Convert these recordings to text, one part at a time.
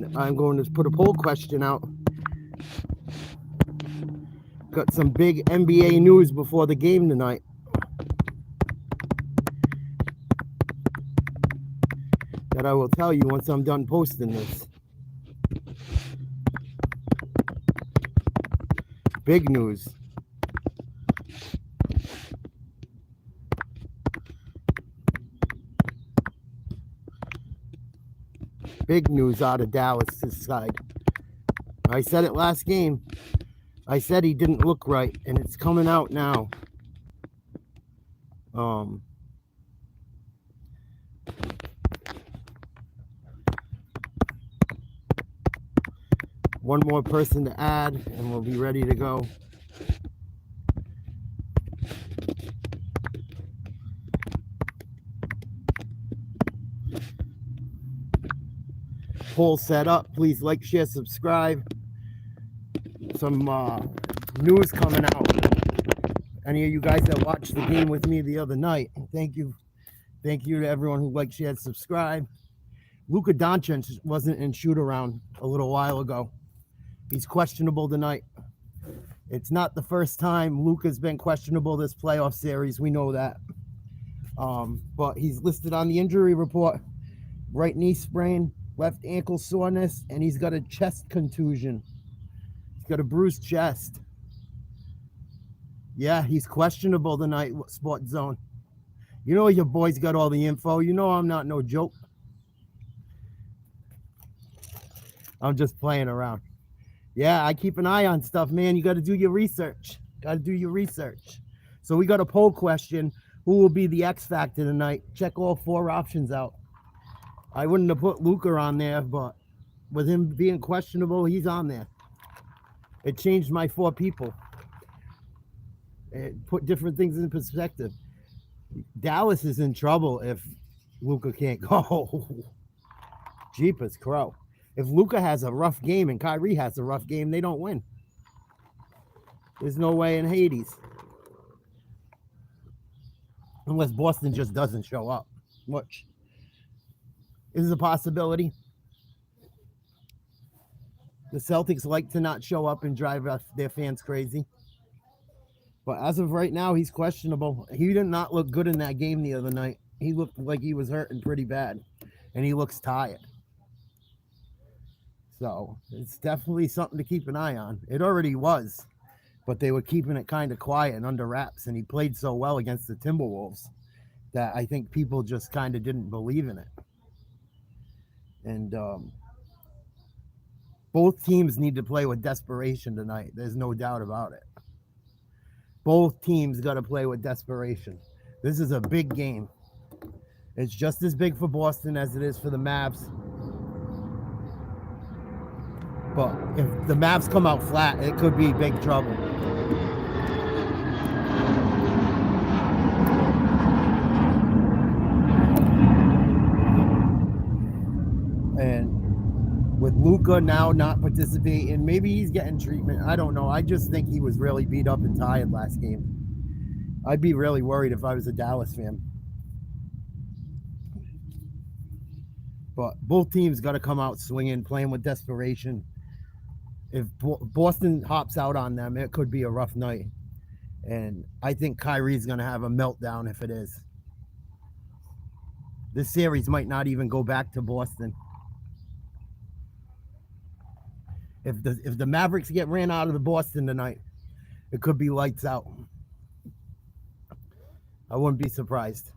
and I'm going to put a poll question out. Got some big NBA news before the game tonight. That I will tell you once I'm done posting this. Big news. Big news out of Dallas' side. I said it last game. I said he didn't look right, and it's coming out now. One more person to add, and we'll be ready to go. Poll set up. Please like, share, subscribe. Some news coming out. Any of you guys that watched the game with me the other night, thank you. Thank you to everyone who liked, shared, subscribed. Luka Doncic wasn't in shoot-around a little while ago. He's questionable tonight. It's not the first time Luka's been questionable this playoff series. We know that. But he's listed on the injury report. Right knee sprain, left ankle soreness, and he's got a chest contusion. He's got a bruised chest. Yeah, he's questionable tonight, Sports Zone. You know your boy's got all the info. You know I'm not no joke. I'm just playing around. Yeah, I keep an eye on stuff, man. You got to do your research. So we got a poll question. Who will be the X factor tonight? Check all 4 options out. I wouldn't have put Luka on there, but with him being questionable, he's on there. It changed my 4 people. It put different things in perspective. Dallas is in trouble if Luka can't go. Jeepers crow. If Luka has a rough game and Kyrie has a rough game, they don't win. There's no way in Hades. Unless Boston just doesn't show up. Which is a possibility. The Celtics like to not show up and drive their fans crazy. But as of right now, he's questionable. He did not look good in that game the other night. He looked like he was hurting pretty bad. And he looks tired. So it's definitely something to keep an eye on. It already was. But they were keeping it kind of quiet and under wraps. And he played so well against the Timberwolves that I think people just kind of didn't believe in it. And both teams need to play with desperation tonight. There's no doubt about it. Both teams got to play with desperation. This is a big game. It's just as big for Boston as it is for the Mavs. But if the Mavs come out flat, it could be big trouble. And with Luka now not participating, maybe he's getting treatment. I don't know. I just think he was really beat up and tired last game. I'd be really worried if I was a Dallas fan. But both teams got to come out swinging, playing with desperation. If Boston hops out on them, it could be a rough night. And I think Kyrie's going to have a meltdown if it is. This series might not even go back to Boston. If the Mavericks get ran out of the Boston tonight, it could be lights out. I wouldn't be surprised.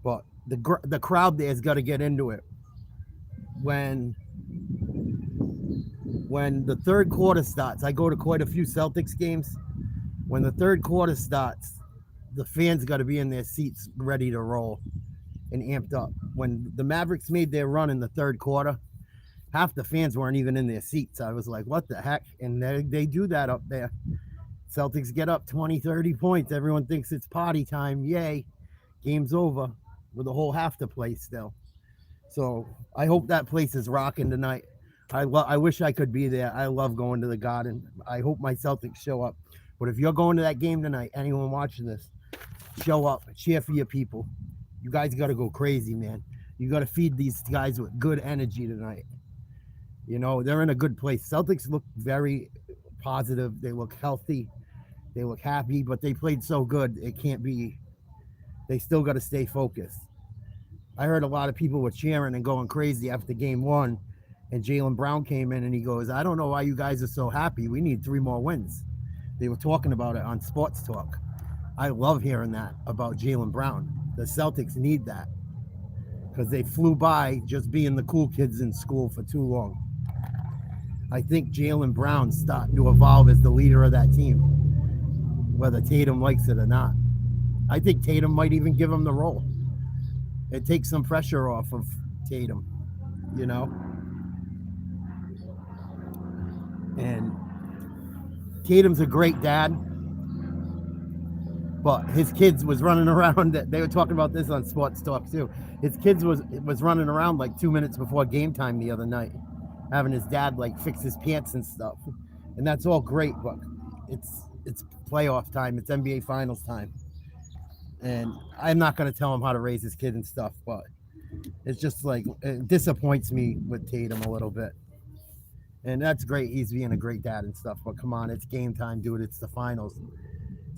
But the crowd there has got to get into it. When the third quarter starts, I go to quite a few Celtics games. When the third quarter starts, the fans got to be in their seats ready to roll and amped up. When the Mavericks made their run in the third quarter, half the fans weren't even in their seats. I was like, what the heck? And they do that up there. Celtics get up 20, 30 points. Everyone thinks it's party time. Yay. Game's over with a whole half to play still. So I hope that place is rocking tonight. I wish I could be there. I love going to the Garden. I hope my Celtics show up. But if you're going to that game tonight, anyone watching this, show up. Cheer for your people. You guys got to go crazy, man. You got to feed these guys with good energy tonight. You know, they're in a good place. Celtics look very positive. They look healthy. They look happy, but they played so good. It can't be, they still got to stay focused. I heard a lot of people were cheering and going crazy after game one. And Jaylen Brown came in and he goes, I don't know why you guys are so happy. We need 3 more wins. They were talking about it on Sports Talk. I love hearing that about Jaylen Brown. The Celtics need that because they flew by just being the cool kids in school for too long. I think Jaylen Brown's starting to evolve as the leader of that team, whether Tatum likes it or not. I think Tatum might even give him the role. It takes some pressure off of Tatum, you know? And Tatum's a great dad, but his kids was running around. They were talking about this on Sports Talk too. His kids was running around like 2 minutes before game time the other night, having his dad like fix his pants and stuff. And that's all great, but it's playoff time. It's NBA Finals time. And I'm not going to tell him how to raise his kid and stuff, but it's just like, it disappoints me with Tatum a little bit. And that's great. He's being a great dad and stuff, but come on, it's game time, dude. It's the finals.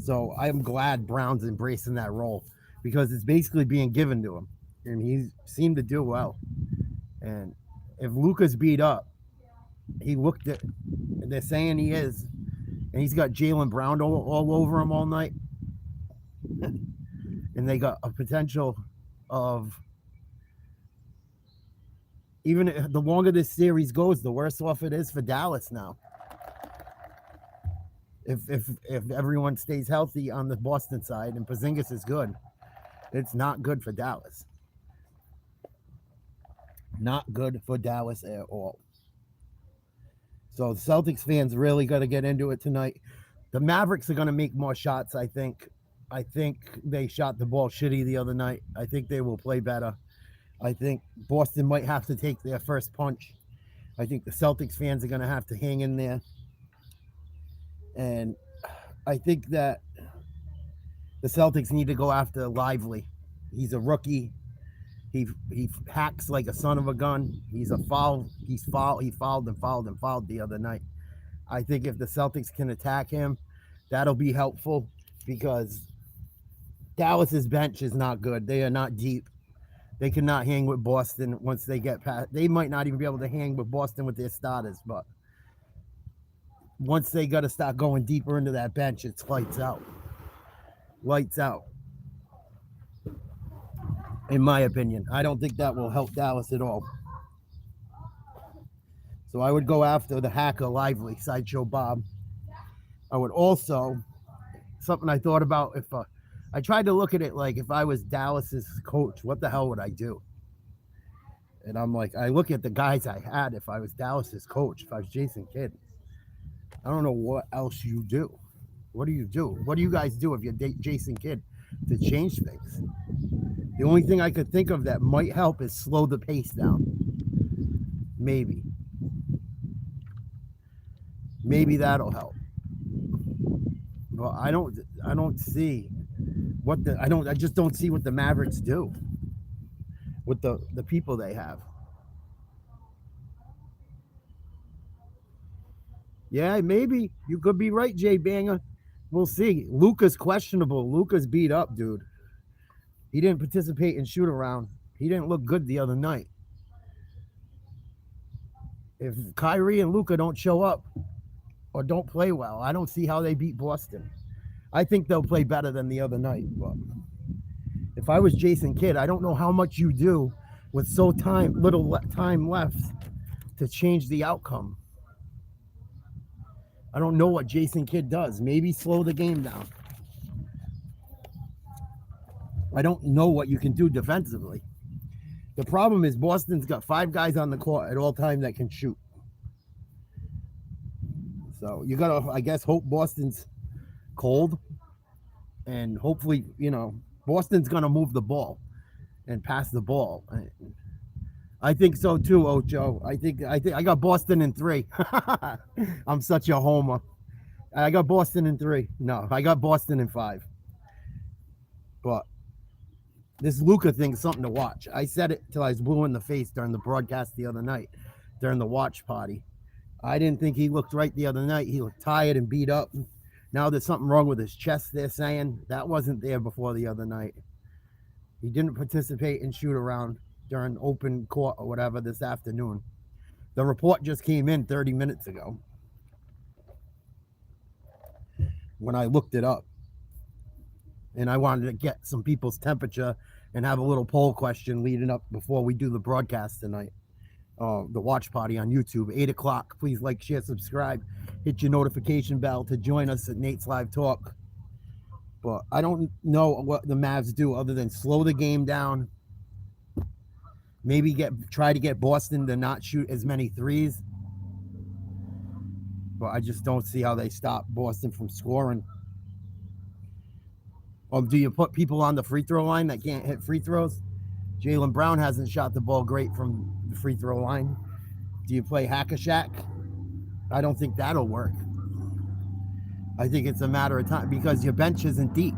So I'm glad Brown's embracing that role because it's basically being given to him. And he seemed to do well. And if Luka's beat up, he looked at, they're saying he is, and he's got Jaylen Brown all over him all night. And they got a potential of, even the longer this series goes, the worse off it is for Dallas now. If everyone stays healthy on the Boston side and Porzingis is good, it's not good for Dallas. Not good for Dallas at all. So the Celtics fans really got to get into it tonight. The Mavericks are going to make more shots, I think. I think they shot the ball shitty the other night. I think they will play better. I think Boston might have to take their first punch. I think the Celtics fans are going to have to hang in there. And I think that the Celtics need to go after Lively. He's a rookie. He hacks like a son of a gun. He's a foul. He fouled the other night. I think if the Celtics can attack him, that'll be helpful because Dallas's bench is not good. They are not deep. They cannot hang with Boston once they get past. They might not even be able to hang with Boston with their starters, but once they got to start going deeper into that bench, it's lights out. Lights out. In my opinion, I don't think that will help Dallas at all. So I would go after the hacker Lively, Sideshow Bob. I would also, something I thought about, if I tried to look at it like if I was Dallas's coach, what the hell would I do? And I'm like, I look at the guys I had if I was Dallas's coach, if I was Jason Kidd. I don't know what else you do. What do you do? What do you guys do if you're Jason Kidd to change things? The only thing I could think of that might help is slow the pace down. Maybe that'll help. Well, I see what I just don't see what the Mavericks do with the people they have. Yeah, maybe you could be right, Jay Banger. We'll see. Luka's questionable. Luka's beat up, dude. He didn't participate in shoot around. He didn't look good the other night. If Kyrie and Luka don't show up or don't play well, I don't see how they beat Boston. I think they'll play better than the other night. But if I was Jason Kidd, I don't know how much you do with little time left to change the outcome. I don't know what Jason Kidd does. Maybe slow the game down. I don't know what you can do defensively. The problem is Boston's got 5 guys on the court at all time that can shoot. So you got to, I guess, hope Boston's cold. And hopefully, Boston's going to move the ball and pass the ball. I think so too, Ocho. I think I got Boston in 3. I'm such a homer. I got Boston in 3. No, I got Boston in 5. But This Luka thing's something to watch. I said it till I was blue in the face during the broadcast the other night, during the watch party. I didn't think he looked right the other night. He looked tired and beat up. Now there's something wrong with his chest, they're saying. That wasn't there before the other night. He didn't participate in shoot around during open court or whatever this afternoon. The report just came in 30 minutes ago when I looked it up. And I wanted to get some people's temperature and have a little poll question leading up before we do the broadcast tonight. The watch party on YouTube, 8 o'clock. Please like, share, subscribe. Hit your notification bell to join us at Nate's Live Talk. But I don't know what the Mavs do other than slow the game down. Maybe try to get Boston to not shoot as many threes. But I just don't see how they stop Boston from scoring. Or do you put people on the free throw line that can't hit free throws? Jaylen Brown hasn't shot the ball great from the free throw line. Do you play Hack-a-Shack? I don't think that'll work. I think it's a matter of time because your bench isn't deep.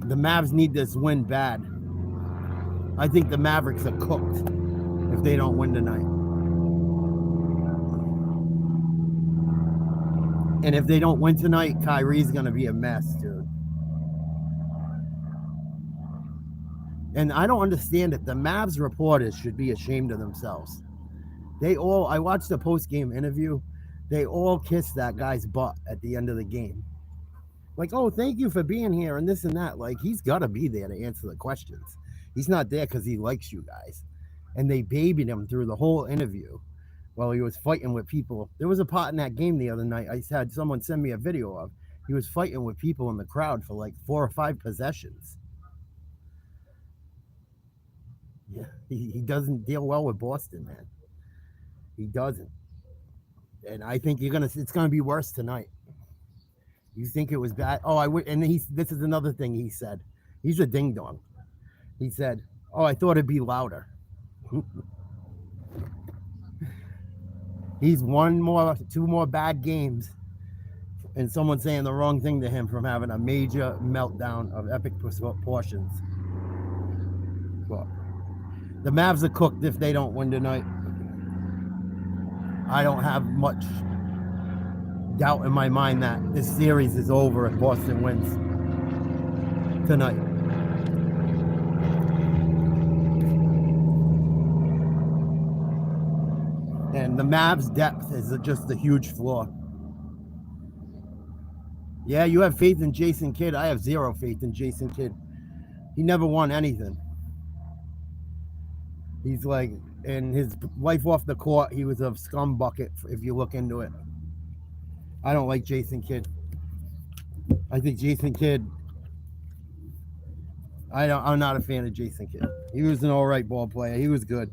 The Mavs need this win bad. I think the Mavericks are cooked if they don't win tonight. And if they don't win tonight, Kyrie's going to be a mess, dude. And I don't understand it. The Mavs reporters should be ashamed of themselves. I watched the post-game interview. They all kissed that guy's butt at the end of the game. Like, oh, thank you for being here and this and that. Like, he's got to be there to answer the questions. He's not there because he likes you guys. And they babied him through the whole interview while he was fighting with people. There was a part in that game the other night I had someone send me a video of. He was fighting with people in the crowd for like 4 or 5 possessions. Yeah, he doesn't deal well with Boston, man. He doesn't. And I think it's gonna be worse tonight. You think it was bad? Oh, I would. And this is another thing he said. He's a ding dong. He said, "Oh, I thought it'd be louder." He's 2 more bad games, and someone saying the wrong thing to him from having a major meltdown of epic proportions. But the Mavs are cooked if they don't win tonight. I don't have much doubt in my mind that this series is over if Boston wins tonight. And the Mavs' depth is just a huge flaw. Yeah, you have faith in Jason Kidd. I have zero faith in Jason Kidd. He never won anything. He's like, and his life off the court, he was a scum bucket if you look into it. I don't like Jason Kidd. I think Jason Kidd, I'm not a fan of Jason Kidd. He was an all right ball player. He was good.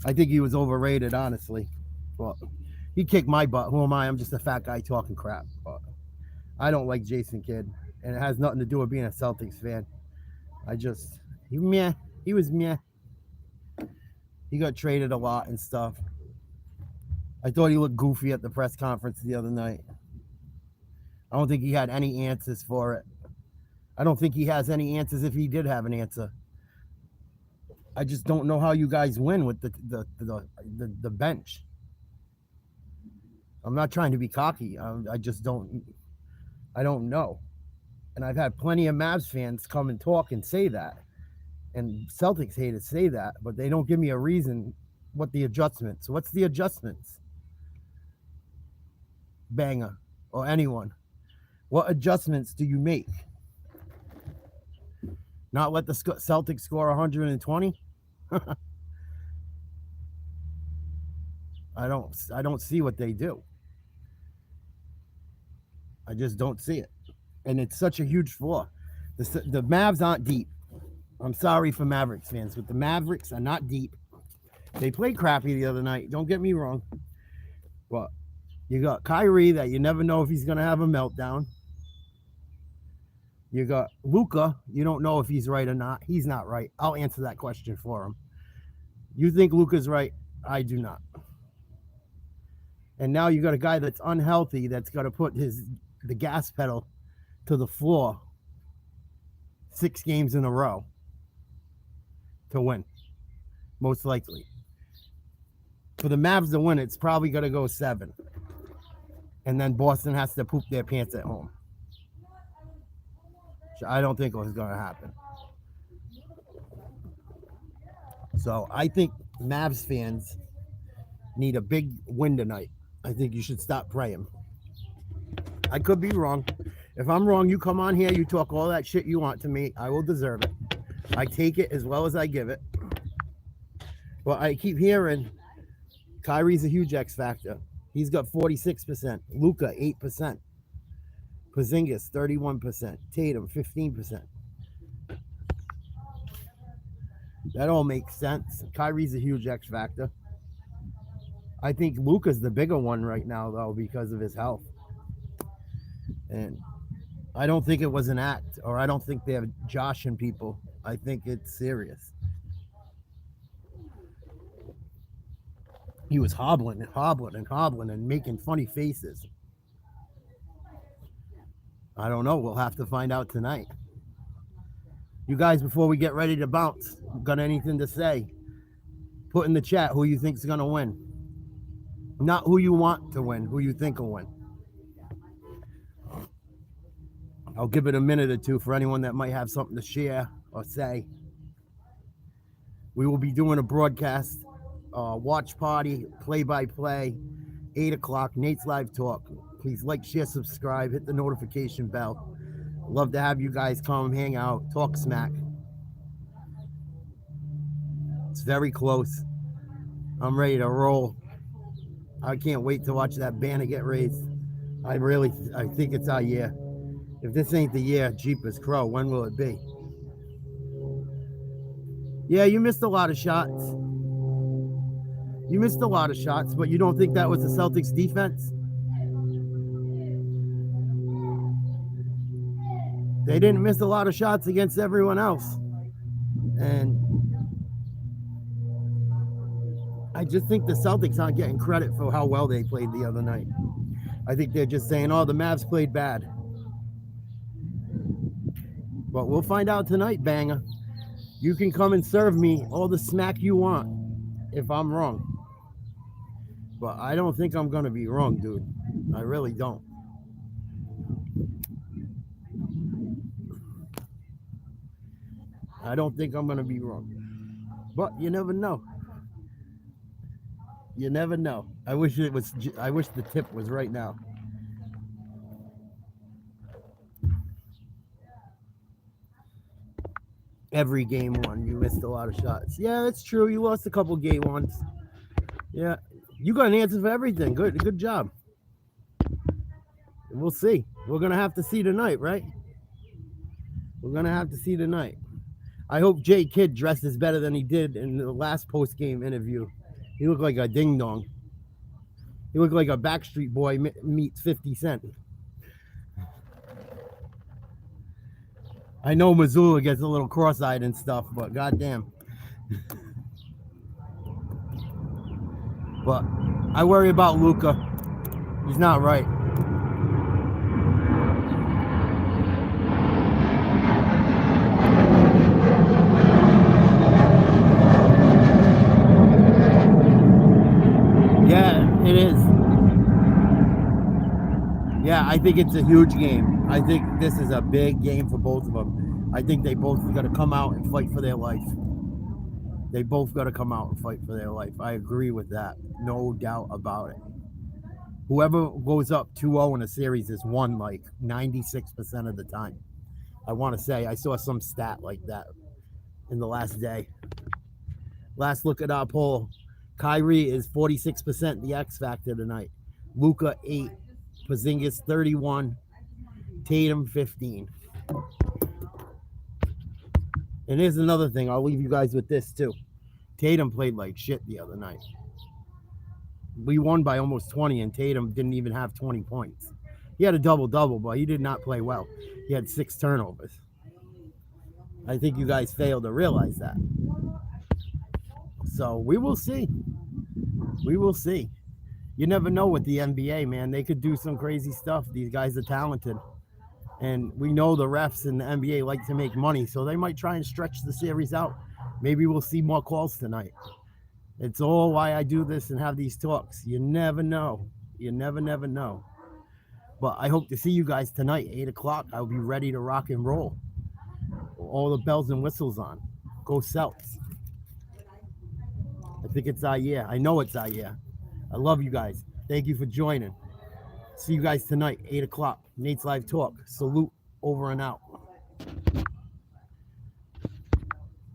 I think he was overrated, honestly. But he kicked my butt. Who am I? I'm just a fat guy talking crap. But I don't like Jason Kidd, and it has nothing to do with being a Celtics fan. He was meh. He got traded a lot and stuff. I thought he looked goofy at the press conference the other night. I don't think he had any answers for it. I don't think he has any answers if he did have an answer. I just don't know how you guys win with the bench. I'm not trying to be cocky. I don't know. And I've had plenty of Mavs fans come and talk and say that. And Celtics haters say that, but they don't give me a reason what the adjustments. What's the adjustments? Banger or anyone. What adjustments do you make? Not let the Celtics score 120? I don't see what they do. I just don't see it. And it's such a huge flaw. The Mavs aren't deep. I'm sorry for Mavericks fans, but the Mavericks are not deep. They played crappy the other night. Don't get me wrong. But you got Kyrie that you never know if he's going to have a meltdown. You got Luka. You don't know if he's right or not. He's not right. I'll answer that question for him. You think Luka's right? I do not. And now you got a guy that's unhealthy that's got to put the gas pedal to the floor 6 games in a row to win, most likely. For the Mavs to win, it's probably going to go 7. And then Boston has to poop their pants at home. I don't think it's going to happen. So I think Mavs fans need a big win tonight. I think you should stop praying. I could be wrong. If I'm wrong, you come on here, you talk all that shit you want to me. I will deserve it. I take it as well as I give it. But I keep hearing Kyrie's a huge X factor. He's got 46%. Luka, 8%. Porzingis, 31%. Tatum, 15%. That all makes sense. Kyrie's a huge X factor. I think Luka's the bigger one right now, though, because of his health. And I don't think it was an act, or I don't think they're joshing people. I think it's serious. He was hobbling and making funny faces. I don't know. We'll have to find out tonight. You guys, before we get ready to bounce, got anything to say? Put in the chat who you think's going to win. Not who you want to win, who you think will win. I'll give it a minute or two for anyone that might have something to share or say. We will be doing a broadcast, watch party, play-by-play, 8 o'clock, Nate's Live Talk. Please like, share, subscribe, hit the notification bell. Love to have you guys come, hang out, talk smack. It's very close. I'm ready to roll. I can't wait to watch that banner get raised. I think it's our year. If this ain't the year, Jeepers Crow, when will it be? Yeah, you missed a lot of shots. You missed a lot of shots, but you don't think that was the Celtics defense? They didn't miss a lot of shots against everyone else. And I just think the Celtics aren't getting credit for how well they played the other night. I think they're just saying, oh, the Mavs played bad. But we'll find out tonight, banger. You can come and serve me all the smack you want if I'm wrong. But I don't think I'm going to be wrong, dude. I really don't. I don't think I'm going to be wrong. But you never know. You never know. I wish the tip was right now. Every game one, you missed a lot of shots. Yeah, that's true. You lost a couple game ones. Yeah, you got an answer for everything. Good job. We'll see. We're gonna have to see tonight, right? We're gonna have to see tonight. I hope Jay Kidd dresses better than he did in the last post-game interview. He looked like a ding-dong. He looked like a Backstreet Boy meets 50 Cent. I know Missoula gets a little cross-eyed and stuff, but goddamn. But I worry about Luka. He's not right. Yeah, it is. Yeah, I think it's a huge game. I think this is a big game for both of them. I think they both got to come out and fight for their life. They both got to come out and fight for their life. I agree with that. No doubt about it. Whoever goes up 2-0 in a series is won like 96% of the time. I want to say I saw some stat like that in the last day. Last look at our poll. Kyrie is 46% the X factor tonight. Luka 8. Porzingis 31, Tatum 15. And here's another thing. I'll leave you guys with this too. Tatum played like shit the other night. We won by almost 20, and Tatum didn't even have 20 points. He had a double-double, but he did not play well. He had 6 turnovers. I think you guys failed to realize that. So we will see. We will see. You never know with the NBA, man. They could do some crazy stuff. These guys are talented. And we know the refs in the NBA like to make money, so they might try and stretch the series out. Maybe we'll see more calls tonight. It's all why I do this and have these talks. You never know. You never know. But I hope to see you guys tonight, 8 o'clock. I'll be ready to rock and roll. All the bells and whistles on. Go Celts. I think it's our year. I know it's our year. I love you guys. Thank you for joining. See you guys tonight, 8 o'clock. Nate's Live Talk. Salute, over and out.